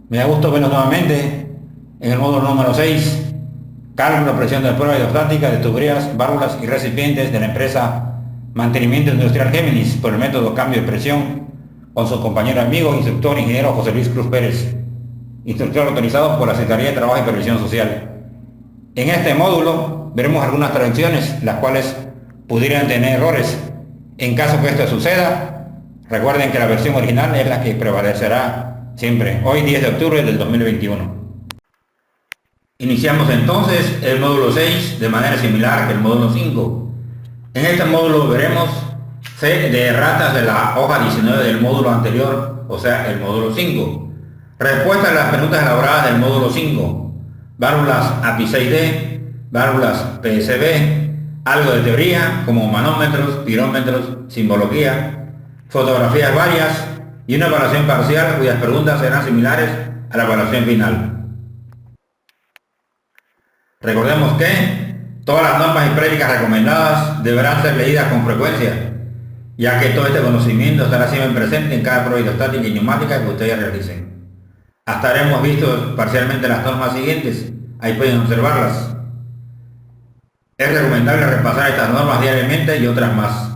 Me da gusto verlos nuevamente en el módulo número 6, cálculo, presión de prueba hidrostática de tuberías, válvulas y recipientes de la empresa Mantenimiento Industrial Géminis por el método cambio de presión, con su compañero amigo, instructor ingeniero José Luis Cruz Pérez, instructor autorizado por la Secretaría de Trabajo y Previsión Social. En este módulo veremos algunas traducciones, las cuales pudieran tener errores. En caso que esto suceda, recuerden que la versión original es la que prevalecerá siempre, hoy 10 de octubre del 2021. Iniciamos entonces el módulo 6 de manera similar que el módulo 5. En este módulo veremos C de erratas de la hoja 19 del módulo anterior, o sea, el módulo 5. Respuesta a las preguntas elaboradas del módulo 5. Válvulas API 6D, válvulas PSB, algo de teoría como manómetros, pirómetros, simbología, fotografías varias y una evaluación parcial cuyas preguntas serán similares a la evaluación final. Recordemos que todas las normas y prácticas recomendadas deberán ser leídas con frecuencia, ya que todo este conocimiento estará siempre presente en cada prueba hidrostática y neumática que ustedes realicen. Hasta ahora hemos visto parcialmente las normas siguientes, ahí pueden observarlas. Es recomendable repasar estas normas diariamente y otras más.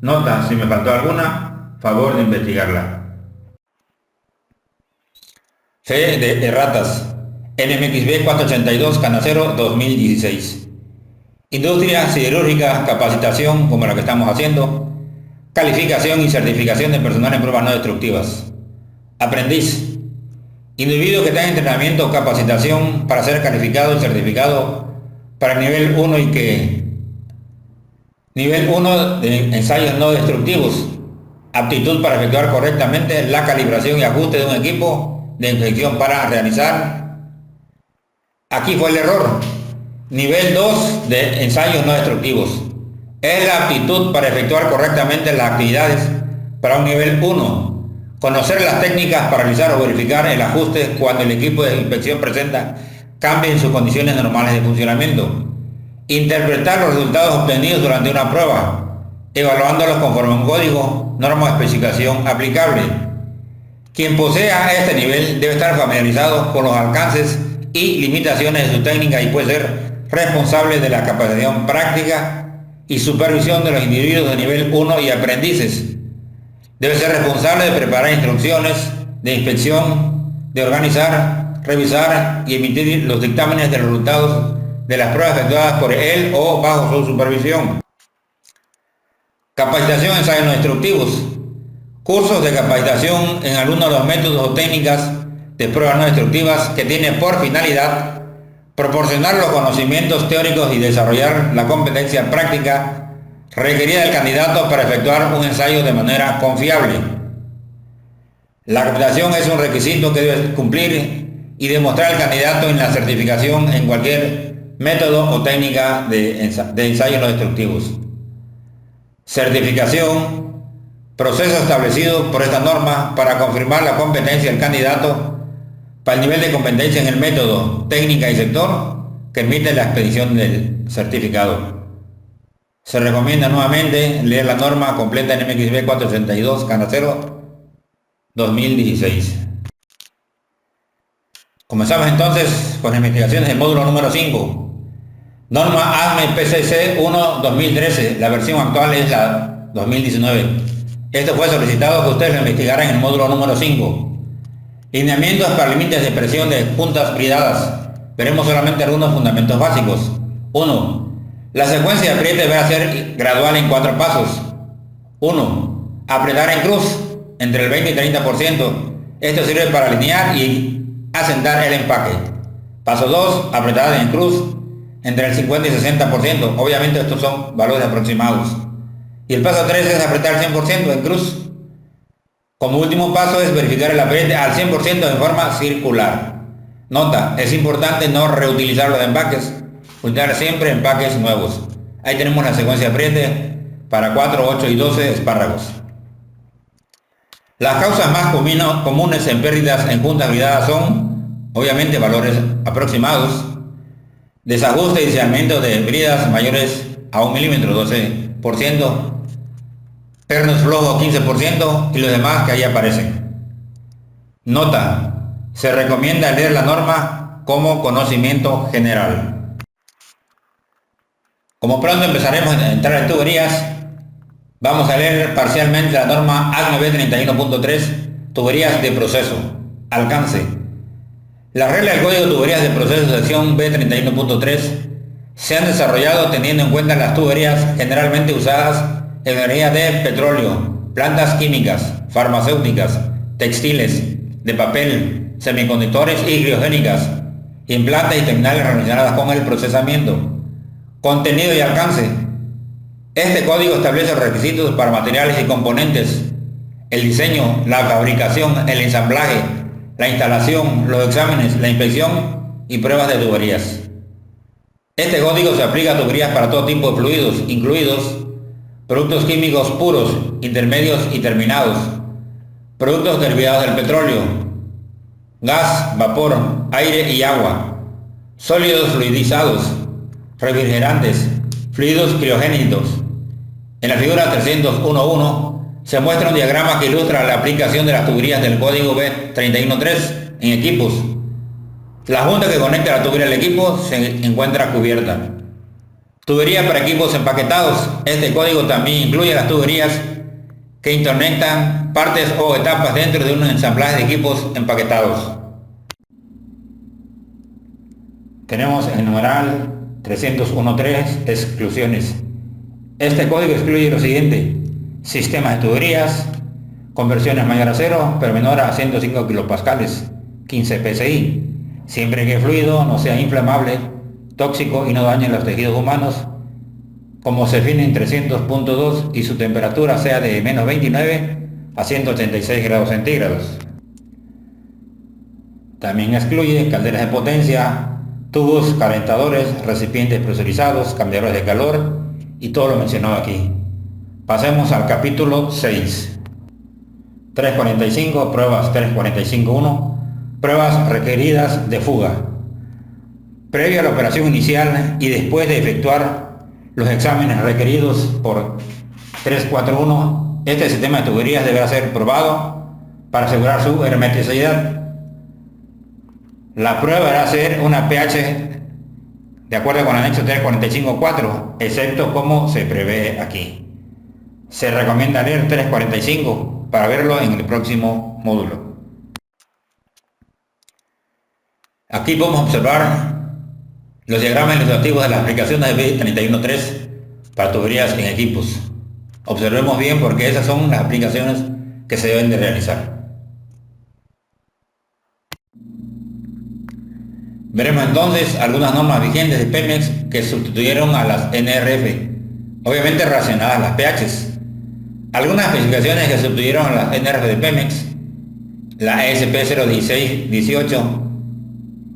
Nota, si me faltó alguna, favor de investigarla. C de erratas. NMXB 482 Canacero 2016. Industria siderúrgica, capacitación como la que estamos haciendo, calificación y certificación de personal en pruebas no destructivas. Aprendiz. Individuo que tenga entrenamiento o capacitación para ser calificado y certificado para el nivel 1 y que nivel 1 de ensayos no destructivos. Aptitud para efectuar correctamente la calibración y ajuste de un equipo de inspección para realizar. Aquí fue el error. Nivel 2 de ensayos no destructivos. Es la aptitud para efectuar correctamente las actividades para un nivel 1. Conocer las técnicas para realizar o verificar el ajuste cuando el equipo de inspección presenta cambios en sus condiciones normales de funcionamiento. Interpretar los resultados obtenidos durante una prueba, evaluándolos conforme a un código, norma o especificación aplicable. Quien posea este nivel debe estar familiarizado con los alcances y limitaciones de su técnica y puede ser responsable de la capacitación práctica y supervisión de los individuos de nivel 1 y aprendices. Debe ser responsable de preparar instrucciones de inspección, de organizar, revisar y emitir los dictámenes de los resultados de las pruebas efectuadas por él o bajo su supervisión. Capacitación en ensayos no destructivos. Cursos de capacitación en algunos de los métodos o técnicas de pruebas no destructivas que tienen por finalidad proporcionar los conocimientos teóricos y desarrollar la competencia práctica requerida del candidato para efectuar un ensayo de manera confiable. La capacitación es un requisito que debe cumplir y demostrar el candidato en la certificación en cualquier método o técnica de ensayos no destructivos. Certificación, proceso establecido por esta norma para confirmar la competencia del candidato para el nivel de competencia en el método, técnica y sector que emite la expedición del certificado. Se recomienda nuevamente leer la norma completa en NMXB 482 Canacero 2016. Comenzamos entonces con las investigaciones del módulo número 5. Norma ASME PCC 1 2013, la versión actual es la 2019. Esto fue solicitado que ustedes lo investigaran en el módulo número 5. Lineamientos para límites de presión de puntas bridadas. Veremos solamente algunos fundamentos básicos. 1. La secuencia de apriete debe ser gradual en 4 pasos. 1. Apretar en cruz entre el 20 y 30%. Esto sirve para alinear y asentar el empaque. Paso 2. Apretar en cruz entre el 50 y 60%. Obviamente estos son valores aproximados. Y el paso 3 es apretar 100% en cruz. Como último paso es verificar el apriete al 100% en forma circular. Nota, es importante no reutilizar los empaques, utilizar siempre empaques nuevos. Ahí tenemos la secuencia de apriete para 4, 8 y 12 espárragos. Las causas más comunes en pérdidas en puntas bridadas son, obviamente, valores aproximados, desajuste y deslizamiento de bridas mayores a 1 milímetro, 12%, pernos flojos 15% y los demás que ahí aparecen. Nota, Se recomienda leer la norma como conocimiento general. Como pronto empezaremos a entrar en tuberías, vamos a leer parcialmente la norma ACME B31.3, tuberías de proceso. Alcance. Las reglas del Código de Tuberías de Proceso sección B31.3 se han desarrollado teniendo en cuenta las tuberías generalmente usadas en energía de petróleo, plantas químicas, farmacéuticas, textiles, de papel, semiconductores y criogénicas, y plantas y terminales relacionadas con el procesamiento. Contenido y alcance. Este código establece los requisitos para materiales y componentes, el diseño, la fabricación, el ensamblaje, la instalación, los exámenes, la inspección y pruebas de tuberías. Este código se aplica a tuberías para todo tipo de fluidos, incluidos productos químicos puros, intermedios y terminados, productos derivados del petróleo, gas, vapor, aire y agua, sólidos fluidizados, refrigerantes, fluidos criogénicos. En la figura 301.1 se muestra un diagrama que ilustra la aplicación de las tuberías del código B31.3 en equipos. La junta que conecta la tubería al equipo se encuentra cubierta. Tubería para equipos empaquetados. Este código también incluye las tuberías que interconectan partes o etapas dentro de un ensamblaje de equipos empaquetados. Tenemos el numeral 301.3, exclusiones. Este código excluye lo siguiente: sistemas de tuberías, conversiones mayor a 0, pero menor a 105 kilopascales, 15 psi, siempre que el fluido no sea inflamable, tóxico y no dañe los tejidos humanos, como se define en 300.2 y su temperatura sea de menos 29 a 186 grados centígrados. También excluye calderas de potencia, tubos, calentadores, recipientes presurizados, cambiadores de calor y todo lo mencionado aquí. Pasemos al capítulo 6. 345, pruebas 345.1, pruebas requeridas de fuga. Previo a la operación inicial y después de efectuar los exámenes requeridos por 341, este sistema de tuberías deberá ser probado para asegurar su hermeticidad. La prueba deberá ser una pH de acuerdo con el anexo 345.4, excepto como se prevé aquí. Se recomienda leer 345 para verlo en el próximo módulo. Aquí podemos observar los diagramas ilustrativos de las aplicaciones de B31.3 para tuberías en equipos. Observemos bien porque esas son las aplicaciones que se deben de realizar. Veremos entonces algunas normas vigentes de Pemex que sustituyeron a las NRF, obviamente relacionadas a las pHs. Algunas especificaciones que sustituyeron a las NRF de Pemex: la ESP 01618.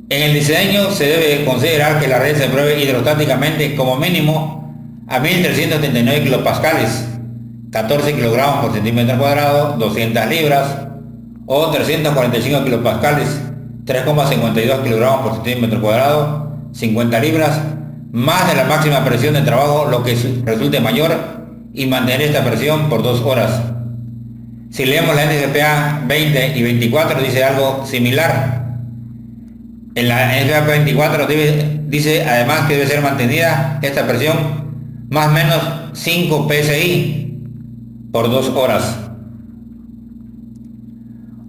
En el diseño se debe considerar que la red se pruebe hidrostáticamente como mínimo a 1379 kilopascales, 14 kilogramos por centímetro cuadrado, 200 libras, o 345 kilopascales, 3,52 kilogramos por centímetro cuadrado, 50 libras, más de la máxima presión de trabajo, lo que resulte mayor, y mantener esta presión por 2 horas. Si leemos la NFPA 20 y 24 dice algo similar. En la NFPA 24 dice además que debe ser mantenida esta presión más o menos 5 psi por 2 horas.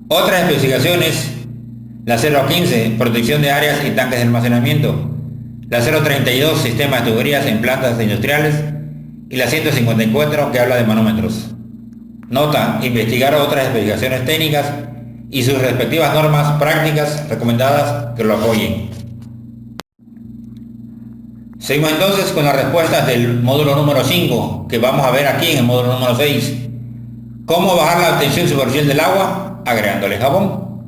Otras especificaciones: la 015, protección de áreas y tanques de almacenamiento; la 032, sistema de tuberías en plantas industriales; y la 154, que habla de manómetros. Nota: investigar otras especificaciones técnicas y sus respectivas normas prácticas recomendadas que lo apoyen. Seguimos entonces con las respuestas del módulo número 5, que vamos a ver aquí en el módulo número 6. ¿Cómo bajar la tensión superficial del agua? Agregándole jabón.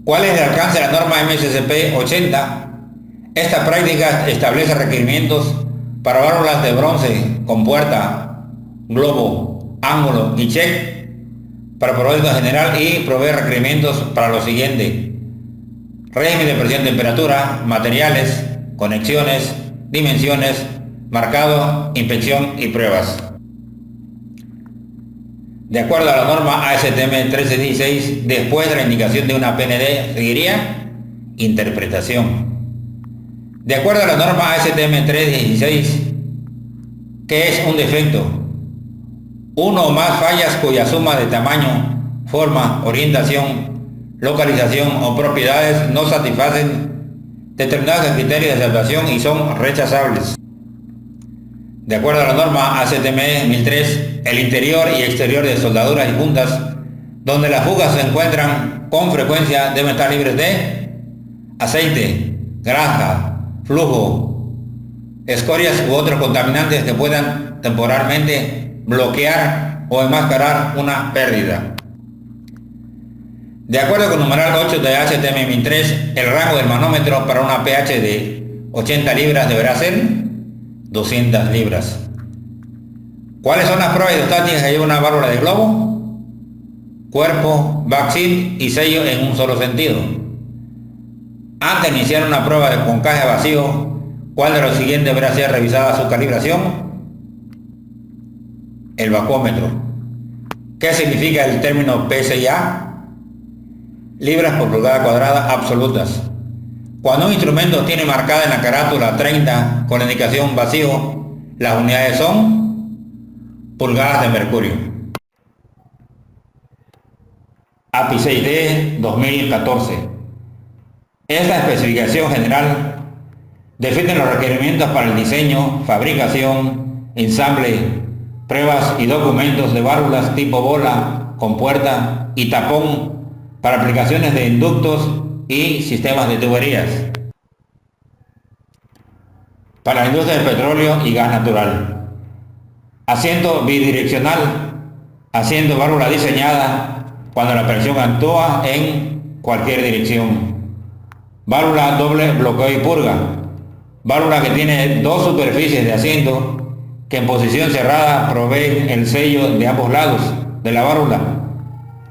¿Cuál es el alcance de la norma MSCP 80? Esta práctica establece requerimientos para válvulas de bronce con puerta, globo, ángulo y check para propósito general, y provee requerimientos para lo siguiente: régimen de presión, temperatura, materiales, conexiones, dimensiones, marcado, inspección y pruebas. De acuerdo a la norma ASTM 1316, después de la indicación de una PND, seguiría interpretación. De acuerdo a la norma ASTM 316, ¿qué es un defecto? Uno o más fallas cuya suma de tamaño, forma, orientación, localización o propiedades no satisfacen determinados criterios de aceptación y son rechazables. De acuerdo a la norma ASTM 1003, el interior y exterior de soldaduras y juntas donde las fugas se encuentran con frecuencia deben estar libres de aceite, grasa, flujo, escorias u otros contaminantes que puedan temporalmente bloquear o enmascarar una pérdida. De acuerdo con el numeral 8 de ASTM 1003, el rango del manómetro para una pH de 80 libras deberá ser 200 libras. ¿Cuáles son las pruebas hidrostáticas que lleva una válvula de globo? Cuerpo, backseat y sello en un solo sentido. Antes de iniciar una prueba de concaje vacío, ¿cuál de los siguientes deberá ser revisada su calibración? El bacómetro. ¿Qué significa el término PSI-A? Libras por pulgada cuadrada absolutas. Cuando un instrumento tiene marcada en la carátula 30 con la indicación vacío, las unidades son pulgadas de mercurio. API 6D 2014. Esta especificación general define los requerimientos para el diseño, fabricación, ensamble, pruebas y documentos de válvulas tipo bola, compuerta y tapón para aplicaciones de inductos y sistemas de tuberías. Para la industria del petróleo y gas natural. Asiento bidireccional, asiento válvula diseñada cuando la presión actúa en cualquier dirección. Válvula doble bloqueo y purga. Válvula que tiene dos superficies de asiento que en posición cerrada proveen el sello de ambos lados de la válvula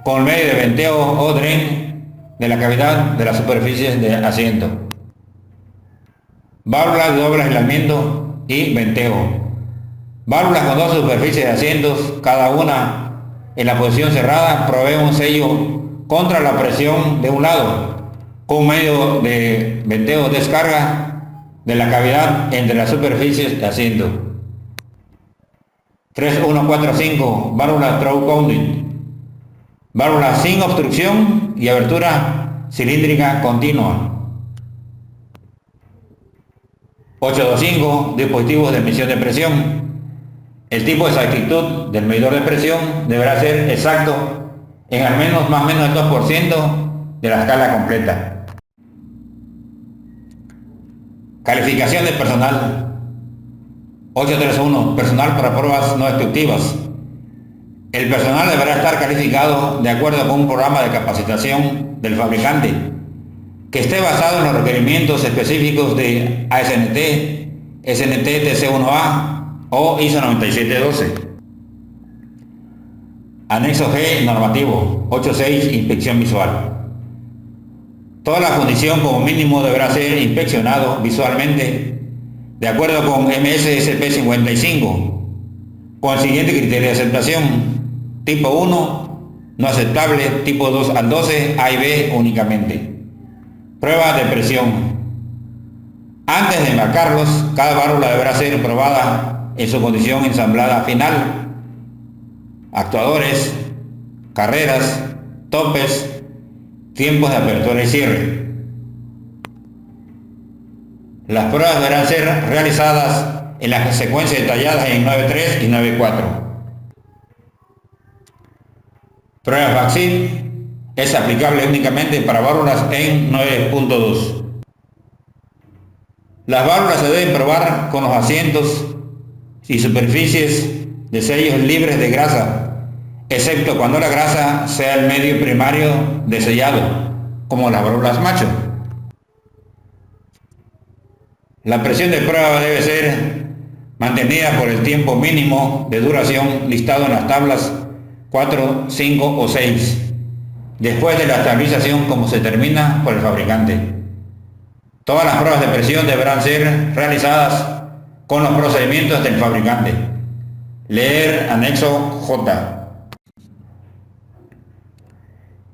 con medio de venteo o dren de la cavidad de las superficies de asiento. Válvulas de doble aislamiento y venteo. Válvulas con dos superficies de asientos, cada una en la posición cerrada, provee un sello contra la presión de un lado con medio de venteo descarga de la cavidad entre las superficies de asiento. 3145, válvula through conduit. Válvula sin obstrucción y abertura cilíndrica continua. 825, dispositivos de medición de presión. El tipo de exactitud del medidor de presión deberá ser exacto en al menos más o menos el 2% de la escala completa. Calificación del personal. 831. Personal para pruebas no destructivas. El personal deberá estar calificado de acuerdo con un programa de capacitación del fabricante que esté basado en los requerimientos específicos de ASNT, SNT TC1A o ISO 9712. Anexo G normativo 86. Inspección visual. Toda la fundición como mínimo deberá ser inspeccionado visualmente de acuerdo con MSSP 55 con el siguiente criterio de aceptación: tipo 1 no aceptable, tipo 2 al 12 A y B únicamente. Prueba de presión. Antes de embarcarlos, cada válvula deberá ser probada en su condición ensamblada final. Actuadores, carreras, topes, tiempos de apertura y cierre. Las pruebas deberán ser realizadas en las secuencias detalladas en 9.3 y 9.4. Pruebas backseat es aplicable únicamente para válvulas en 9.2. Las válvulas se deben probar con los asientos y superficies de sellos libres de grasa, excepto cuando la grasa sea el medio primario de sellado, como las válvulas macho. La presión de prueba debe ser mantenida por el tiempo mínimo de duración listado en las tablas 4, 5 o 6, después de la estabilización como se determina por el fabricante. Todas las pruebas de presión deberán ser realizadas con los procedimientos del fabricante. Leer anexo J.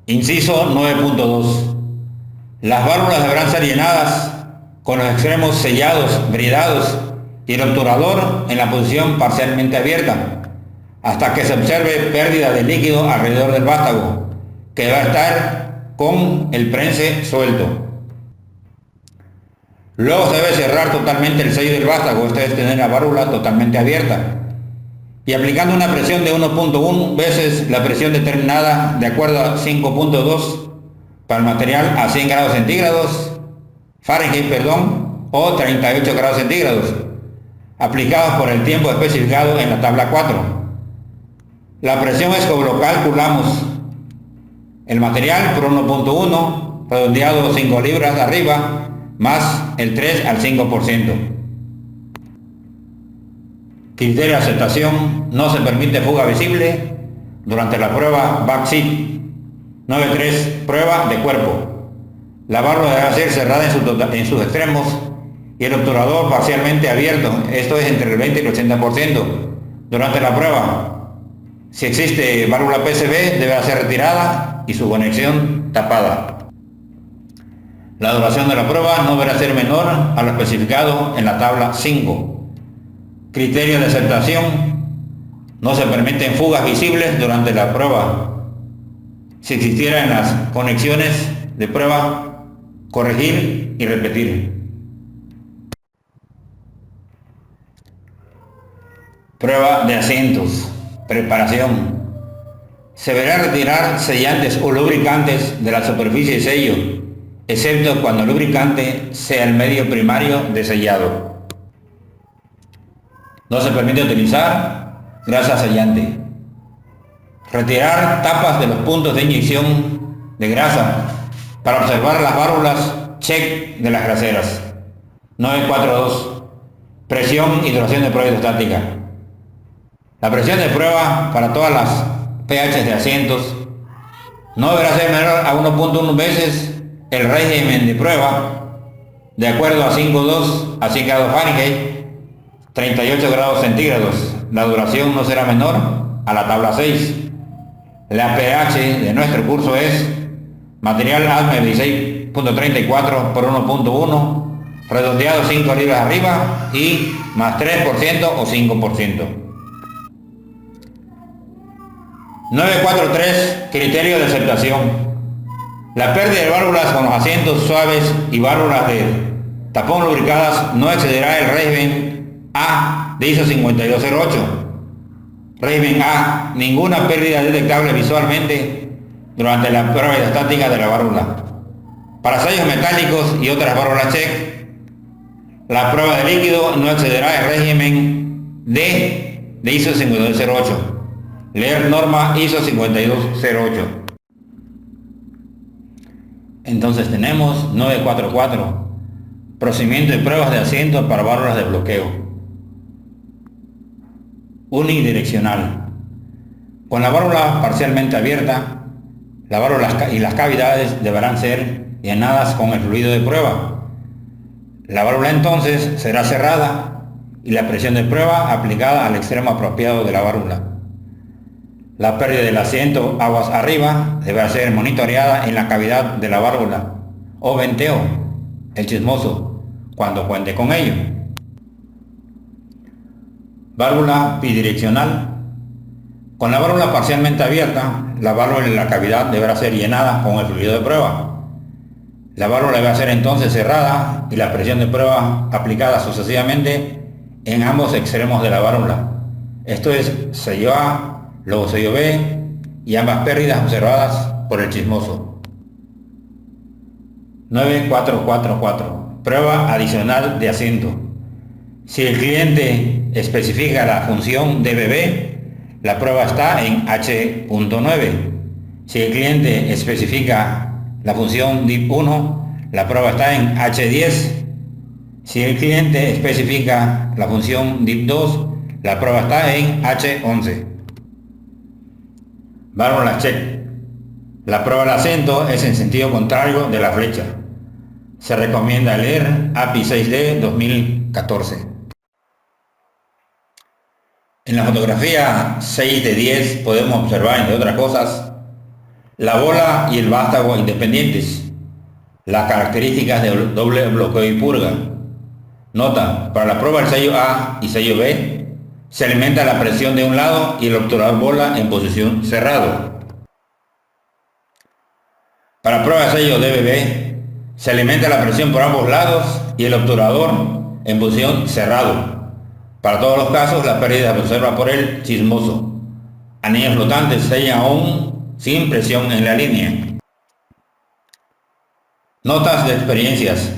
Inciso 9.2. Las válvulas deberán ser llenadas con los extremos sellados, bridados y el obturador en la posición parcialmente abierta, hasta que se observe pérdida de líquido alrededor del vástago, que va a estar con el prense suelto. Luego se debe cerrar totalmente el sello del vástago, esto es tener la válvula totalmente abierta, y aplicando una presión de 1.1 veces la presión determinada de acuerdo a 5.2 para el material a 100 grados centígrados, Fahrenheit, o 38 grados centígrados, aplicados por el tiempo especificado en la tabla 4. La presión es como lo calculamos. El material por 1.1, redondeado 5 libras arriba, más el 3 al 5%. Criterio de aceptación: no se permite fuga visible durante la prueba backseat. 9.3. Prueba de cuerpo. La válvula debe ser cerrada en sus extremos y el obturador parcialmente abierto, esto es entre el 20 y el 80%, durante la prueba. Si existe válvula PCB, debe ser retirada y su conexión tapada. La duración de la prueba no deberá ser menor a lo especificado en la tabla 5. Criterio de aceptación: no se permiten fugas visibles durante la prueba. Si existieran las conexiones de prueba, corregir y repetir. Prueba de asientos. Preparación. Se deberá retirar sellantes o lubricantes de la superficie de sello, excepto cuando el lubricante sea el medio primario de sellado. No se permite utilizar grasa sellante. Retirar tapas de los puntos de inyección de grasa para observar las válvulas check de las graseras. 9.4.2. Presión y duración de prueba hidrostática. La presión de prueba para todas las pH de asientos no deberá ser menor a 1.1 veces el régimen de prueba de acuerdo a 5.2 a 100 grados Fahrenheit, 38 grados centígrados. La duración no será menor a la tabla 6. La pH de nuestro curso es material ASME 16.34 por 1.1, redondeado 5 libras arriba y más 3% o 5%. 9.4.3. Criterio de aceptación. La pérdida de válvulas con los asientos suaves y válvulas de tapón lubricadas no excederá el régimen A de ISO 5208. Régimen A: ninguna pérdida detectable visualmente durante la prueba hidrostática de la válvula. Para sellos metálicos y otras válvulas check, la prueba de líquido no excederá el régimen D de ISO 5208. Leer norma ISO 5208. Entonces tenemos 9.4.4. Procedimiento de pruebas de asiento para válvulas de bloqueo. Unidireccional. Con la válvula parcialmente abierta, la válvula y las cavidades deberán ser llenadas con el fluido de prueba. La válvula entonces será cerrada y la presión de prueba aplicada al extremo apropiado de la válvula. La pérdida del asiento aguas arriba deberá ser monitoreada en la cavidad de la válvula o venteo, el chismoso, cuando cuente con ello. Válvula bidireccional. Con la válvula parcialmente abierta, la válvula en la cavidad deberá ser llenada con el fluido de prueba. La válvula debe ser entonces cerrada y la presión de prueba aplicada sucesivamente en ambos extremos de la válvula. Esto es sello A, luego sello B y ambas pérdidas observadas por el chismoso. 9.4.4.4. Prueba adicional de asiento. Si el cliente especifica la función DBB, la prueba está en H.9. Si el cliente especifica la función DIP1, la prueba está en H10. Si el cliente especifica la función DIP2, la prueba está en H11. Válvula check. La prueba del asiento es en sentido contrario de la flecha. Se recomienda leer API 6D 2014. En la fotografía 6 de 10 podemos observar, entre otras cosas, La bola y el vástago independientes. Las características de doble bloqueo y purga. Nota, para la prueba del sello A y sello B, se alimenta la presión de un lado y el obturador bola en posición cerrado. Para la prueba del sello DBB, se alimenta la presión por ambos lados y el obturador en posición cerrado. Para todos los casos, la pérdida se observa por el chismoso. Anillos flotantes sellan aún sin presión en la línea. Notas de experiencias.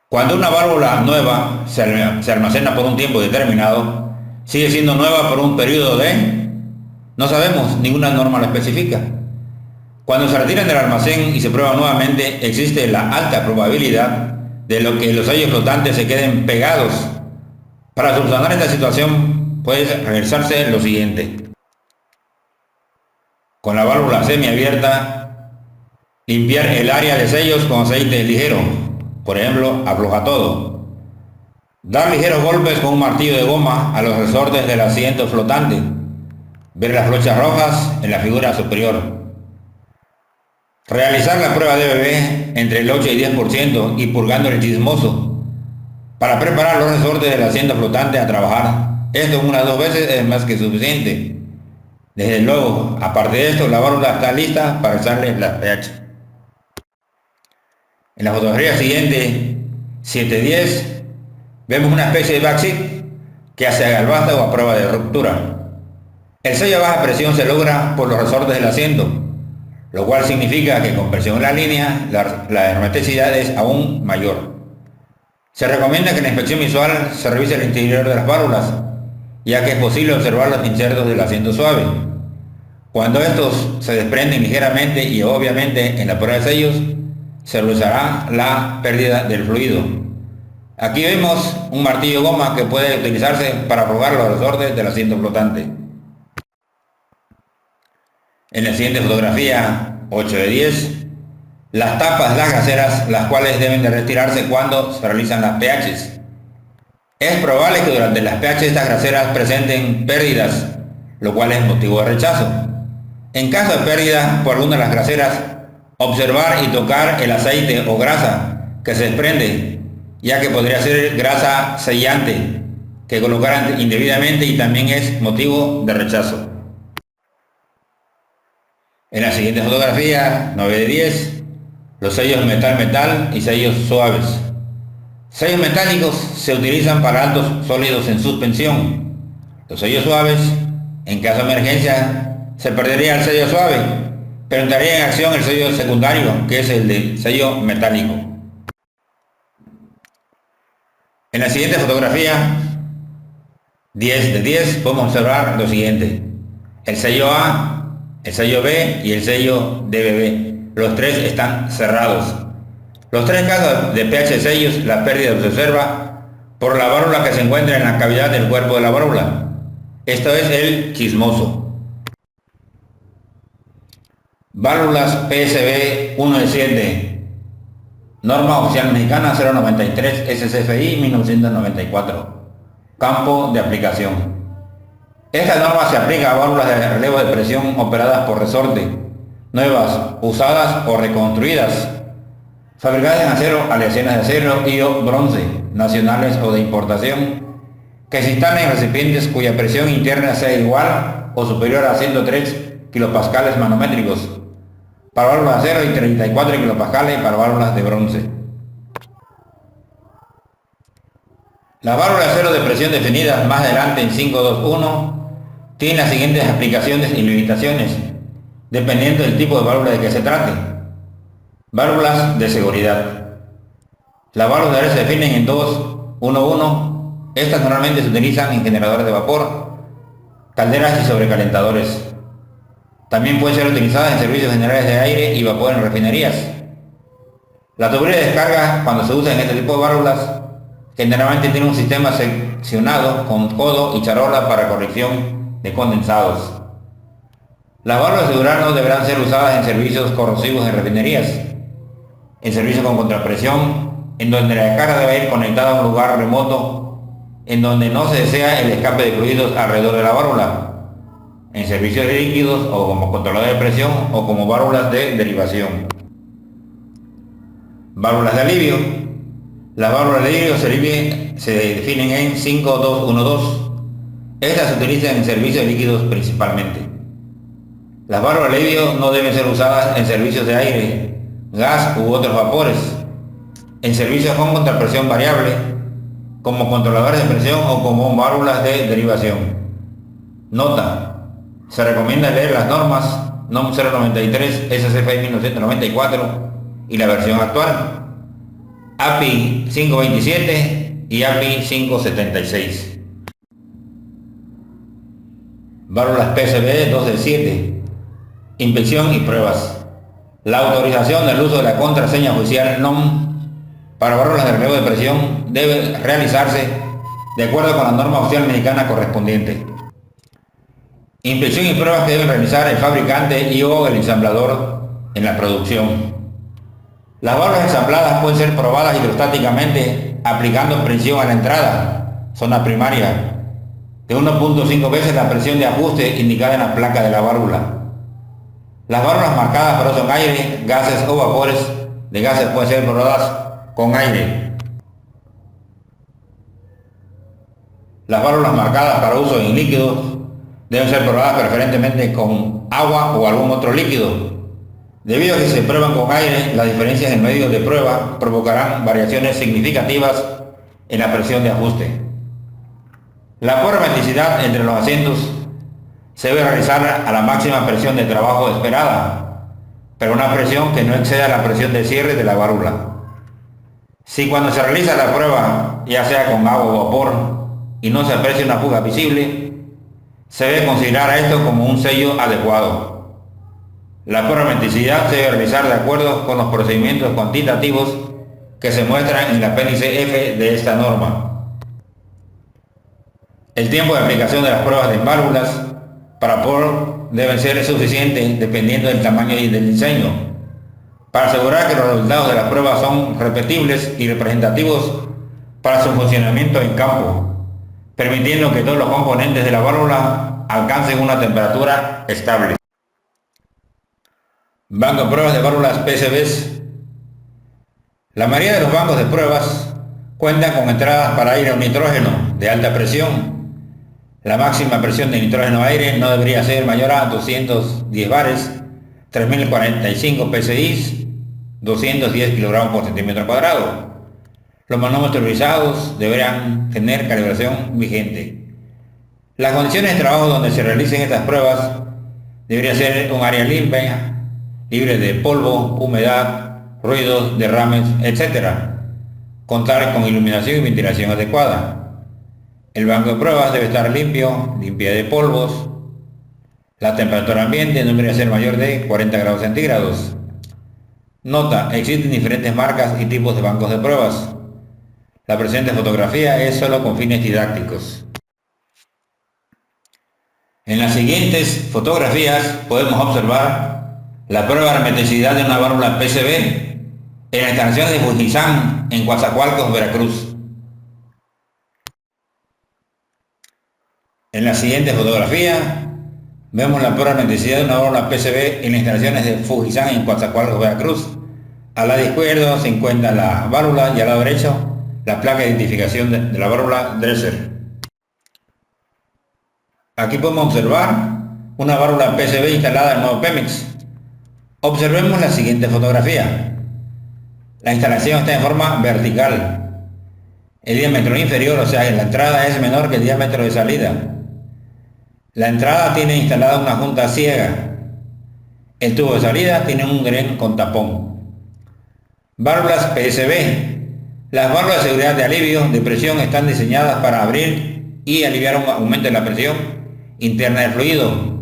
Cuando una válvula nueva se almacena por un tiempo determinado, sigue siendo nueva por un periodo de... No sabemos, ninguna norma la especifica. Cuando se retiran del almacén y se prueba nuevamente, existe la alta probabilidad de que los sellos flotantes se queden pegados. Para solucionar esta situación puede realizarse lo siguiente. Con la válvula semiabierta, limpiar el área de sellos con aceite ligero. Por ejemplo, afloja todo. Dar ligeros golpes con un martillo de goma a los resortes del asiento flotante. Ver las flechas rojas en la figura superior. Realizar la prueba DBB entre el 8 y 10% y purgando el chismoso. Para preparar los resortes del asiento flotante a trabajar. Esto unas 2 veces es más que suficiente. Desde luego, aparte de esto, la válvula está lista para echarle las pH. En la fotografía siguiente, 710, vemos una especie de backseat que hace al vástago a prueba de ruptura. El sello a baja presión se logra por los resortes del asiento, lo cual significa que con presión en la línea, la hermeticidad es aún mayor. Se recomienda que en la inspección visual se revise el interior de las válvulas, ya que es posible observar los insertos del asiento suave. Cuando estos se desprenden ligeramente y obviamente en la prueba de sellos, se realizará la pérdida del fluido. Aquí vemos un martillo de goma que puede utilizarse para aflojar los resortes del asiento flotante. En la siguiente fotografía, 8 de 10, las tapas de las gaseras, las cuales deben de retirarse cuando se realizan las pHs. Es probable que durante las pH estas gaseras presenten pérdidas, lo cual es motivo de rechazo. En caso de pérdida por alguna de las gaseras, observar y tocar el aceite o grasa que se desprende, ya que podría ser grasa sellante que colocaran indebidamente y también es motivo de rechazo. En la siguiente fotografía, 9 de 10, los sellos metal-metal y sellos suaves. Sellos metálicos se utilizan para altos sólidos en suspensión. Los sellos suaves, en caso de emergencia, se perdería el sello suave, pero entraría en acción el sello secundario, que es el de sello metálico. En la siguiente fotografía, 10 de 10, podemos observar lo siguiente. El sello A, el sello B y el sello DBB. Los tres están cerrados. Los tres casos de pH de sellos, la pérdida se observa por la válvula que se encuentra en la cavidad del cuerpo de la válvula. Esto es el chismoso. Válvulas PSB 1 de 7. Norma oficial mexicana 093 SCFI 1994. Campo de aplicación. Esta norma se aplica a válvulas de relevo de presión operadas por resorte, nuevas, usadas o reconstruidas, fabricadas en acero, aleaciones de acero y o bronce, nacionales o de importación, que se instalen en recipientes cuya presión interna sea igual o superior a 103 kilopascales manométricos para válvulas de acero y 34 kilopascales para válvulas de bronce. Las válvulas de acero de presión definidas más adelante en 521 tienen las siguientes aplicaciones y limitaciones, dependiendo del tipo de válvula de que se trate. Válvulas de seguridad. Las válvulas de acero se definen en 211. Estas normalmente se utilizan en generadores de vapor, calderas y sobrecalentadores. También pueden ser utilizadas en servicios generales de aire y vapor en refinerías. La tubería de descarga, cuando se usa en este tipo de válvulas, generalmente tiene un sistema seccionado con codo y charola para corrección de condensados. Las válvulas de uranio deberán ser usadas en servicios corrosivos en refinerías, en servicios con contrapresión, en donde la descarga debe ir conectada a un lugar remoto, en donde no se desea el escape de fluidos alrededor de la válvula. en servicios de líquidos o como controlador de presión o como válvulas de derivación. Válvulas de alivio. Las válvulas de alivio se definen en 5212. Estas se utilizan en servicios de líquidos principalmente. Las válvulas de alivio no deben ser usadas en servicios de aire, gas u otros vapores, en servicios con contrapresión variable, como controladores de presión o como válvulas de derivación. Nota: se recomienda leer las normas NOM 093 SCFI 1994 y la versión actual, API 527 y API 576. Válvulas PCB 2D7. Inspección y pruebas. La autorización del uso de la contraseña oficial NOM para válvulas de relevo de presión debe realizarse de acuerdo con la norma oficial mexicana correspondiente. Inspección y pruebas que deben realizar el fabricante y o el ensamblador en la producción. Las válvulas ensambladas pueden ser probadas hidrostáticamente aplicando presión a la entrada, zona primaria, de 1.5 veces la presión de ajuste indicada en la placa de la válvula. Las válvulas marcadas para uso en aire, gases o vapores de gases pueden ser probadas con aire. Las válvulas marcadas para uso en líquidos deben ser probadas preferentemente con agua o algún otro líquido. Debido a que se prueban con aire, las diferencias en medio de prueba provocarán variaciones significativas en la presión de ajuste. La prueba de hermeticidad entre los asientos se debe realizar a la máxima presión de trabajo esperada, pero una presión que no exceda la presión de cierre de la válvula. Si cuando se realiza la prueba, ya sea con agua o vapor, y no se aprecia una fuga visible, se debe considerar a esto como un sello adecuado. La prueba de hermeticidad se debe realizar de acuerdo con los procedimientos cuantitativos que se muestran en el apéndice F de esta norma. El tiempo de aplicación de las pruebas de válvulas para POR deben ser suficientes dependiendo del tamaño y del diseño, para asegurar que los resultados de las pruebas son repetibles y representativos para su funcionamiento en campo, permitiendo que todos los componentes de la válvula alcancen una temperatura estable. Banco de pruebas de válvulas PCBs. La mayoría de los bancos de pruebas cuentan con entradas para aire o nitrógeno de alta presión. La máxima presión de nitrógeno-aire no debería ser mayor a 210 bares, 3045 psi, 210 kg por centímetro cuadrado. Los manómetros utilizados deberán tener calibración vigente. Las condiciones de trabajo donde se realicen estas pruebas debería ser un área limpia, libre de polvo, humedad, ruidos, derrames, etc. Contar con iluminación y ventilación adecuada. El banco de pruebas debe estar limpio, limpia de polvos. La temperatura ambiente no debería ser mayor de 40 grados centígrados. Nota: existen diferentes marcas y tipos de bancos de pruebas. La presente fotografía es solo con fines didácticos. En las siguientes fotografías podemos observar la prueba de hermeticidad de una válvula PCB en la instalación de Fujisan en Coatzacoalcos, Veracruz. En la siguiente fotografía vemos la prueba de hermeticidad de una válvula PCB en las instalaciones de Fujisan en Coatzacoalcos, Veracruz. Al lado izquierdo se encuentra la válvula y al lado derecho la placa de identificación de la válvula Dresser. Aquí podemos observar una válvula PCB instalada en modo Pemex. Observemos la siguiente fotografía. La instalación está en forma vertical. El diámetro inferior, o sea, en la entrada, es menor que el diámetro de salida. La entrada tiene instalada una junta ciega. El tubo de salida tiene un gren con tapón. Válvulas PCB. Las válvulas de seguridad de alivio de presión están diseñadas para abrir y aliviar un aumento en la presión interna del fluido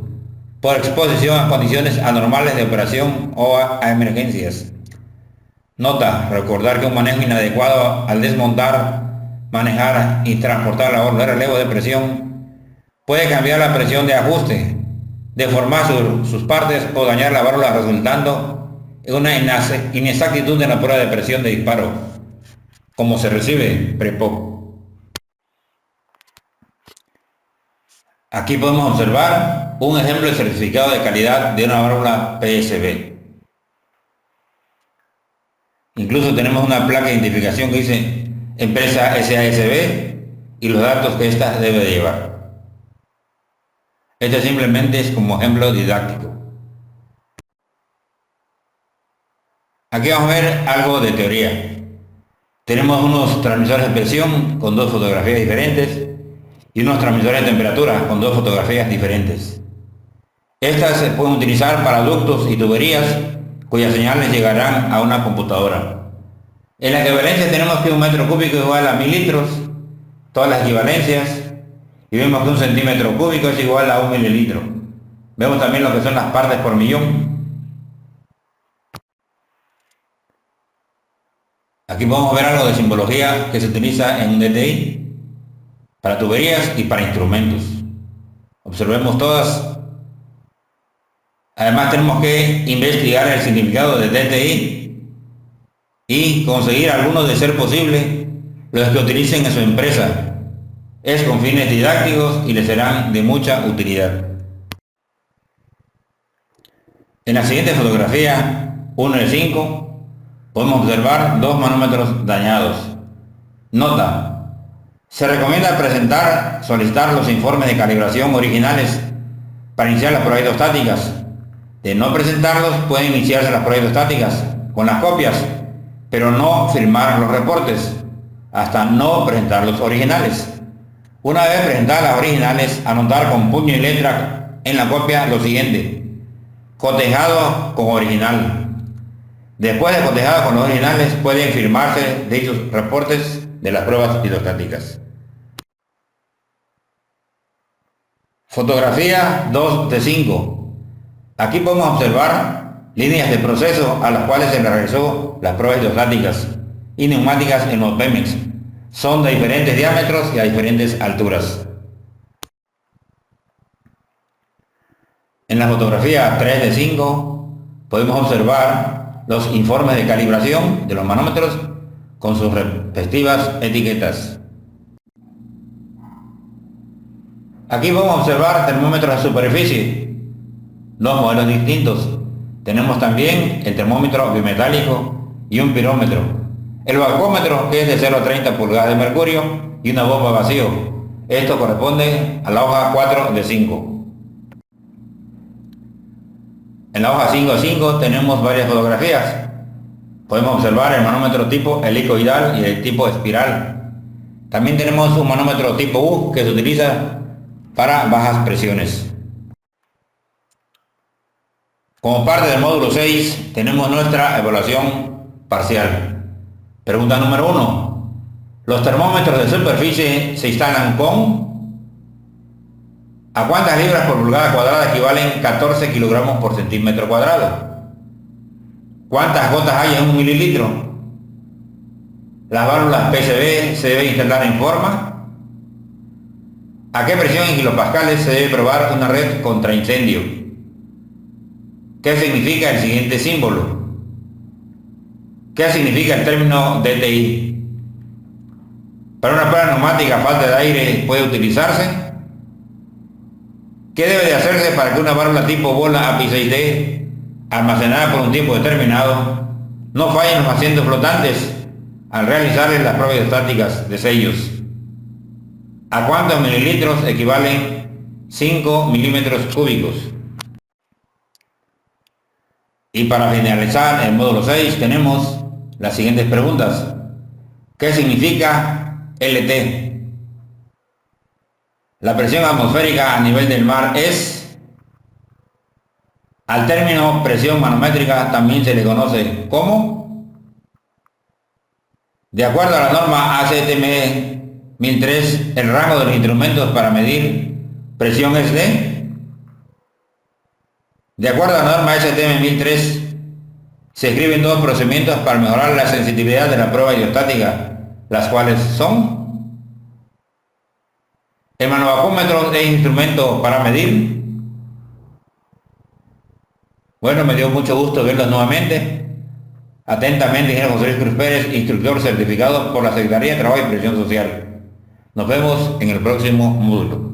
por exposición a condiciones anormales de operación o a emergencias. Nota: recordar que un manejo inadecuado al desmontar, manejar y transportar la válvula de relevo de presión puede cambiar la presión de ajuste, deformar sus partes o dañar la válvula, resultando en una inexactitud en la prueba de presión de disparo, como se recibe pre-POP. Aquí podemos observar un ejemplo de certificado de calidad de una válvula PSB. Incluso tenemos una placa de identificación que dice empresa SASB y los datos que ésta debe de llevar. Este simplemente es como ejemplo didáctico. Aquí vamos a ver algo de teoría. Tenemos unos transmisores de presión con dos fotografías diferentes y unos transmisores de temperatura con dos fotografías diferentes. Estas se pueden utilizar para ductos y tuberías cuyas señales llegarán a una computadora. En la equivalencia tenemos que un metro cúbico es igual a 1000 litros, todas las equivalencias, y vemos que un centímetro cúbico es igual a 1 mililitro. Vemos también lo que son las partes por millón. Aquí podemos ver algo de simbología que se utiliza en un DTI para tuberías y para instrumentos. Observemos todas. Además tenemos que investigar el significado de DTI y conseguir algunos, de ser posible, los que utilicen en su empresa. Es con fines didácticos y les serán de mucha utilidad. En la siguiente fotografía, 1 de 5, podemos observar dos manómetros dañados. Nota: se recomienda solicitar los informes de calibración originales para iniciar las pruebas hidrostáticas. De no presentarlos, pueden iniciarse las pruebas hidrostáticas con las copias, pero no firmar los reportes hasta no presentar los originales. Una vez presentadas las originales, anotar con puño y letra en la copia lo siguiente: cotejado con original. Después de cotejado con los originales, pueden firmarse dichos reportes de las pruebas hidrostáticas. Fotografía 2 de 5. Aquí podemos observar líneas de proceso a las cuales se le realizó las pruebas hidrostáticas y neumáticas en los Pemex. Son de diferentes diámetros y a diferentes alturas. En la fotografía 3 de 5 podemos observar los informes de calibración de los manómetros con sus respectivas etiquetas. Aquí podemos observar termómetros de superficie, dos modelos distintos. Tenemos también el termómetro bimetálico y un pirómetro. El bacómetro, que es de 0 a 30 pulgadas de mercurio, y una bomba vacío. Esto corresponde a la hoja 4 de 5. En la hoja 5 de 5 tenemos varias fotografías. Podemos observar el manómetro tipo helicoidal y el tipo espiral. También tenemos un manómetro tipo U que se utiliza para bajas presiones. Como parte del módulo 6 tenemos nuestra evaluación parcial. Pregunta número 1. Los termómetros de superficie se instalan con... ¿A cuántas libras por pulgada cuadrada equivalen 14 kilogramos por centímetro cuadrado? ¿Cuántas gotas hay en 1 mililitro? ¿Las válvulas PSB se deben instalar en forma? ¿A qué presión en kilopascales se debe probar una red contra incendio? ¿Qué significa el siguiente símbolo? ¿Qué significa el término DTI? ¿Para una prueba neumática falta de aire puede utilizarse? ¿Qué debe de hacerse para que una válvula tipo bola API 6D, almacenada por un tiempo determinado, no falle en los asientos flotantes al realizarles las pruebas hidrostáticas de sellos? ¿A cuántos mililitros equivalen 5 milímetros cúbicos? Y para finalizar el módulo 6 tenemos las siguientes preguntas. ¿Qué significa LT? La presión atmosférica a nivel del mar es... Al término presión manométrica también se le conoce como... De acuerdo a la norma ACTM 1003, el rango de los instrumentos para medir presión es de acuerdo a la norma ACTM 1003, se escriben dos procedimientos para mejorar la sensibilidad de la prueba hidrostática, las cuales son: el manovacómetro es instrumento para medir. Bueno, me dio mucho gusto verlos nuevamente. Atentamente, ingeniero José Luis Cruz Pérez, instructor certificado por la Secretaría de Trabajo y Previsión Social. Nos vemos en el próximo módulo.